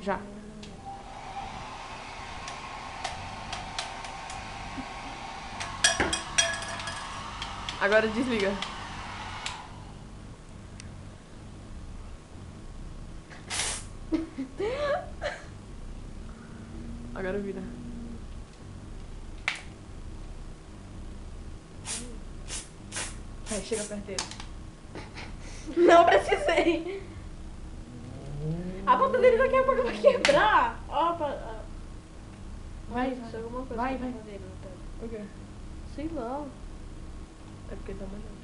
Já. Agora desliga. Agora vira. Vai, chega perto dele. Não precisei. A ponta dele daqui a pouco vai quebrar. Ó, Vai, alguma coisa vai, pra vai. fazer, O quê? sei lá. É porque tá molhando.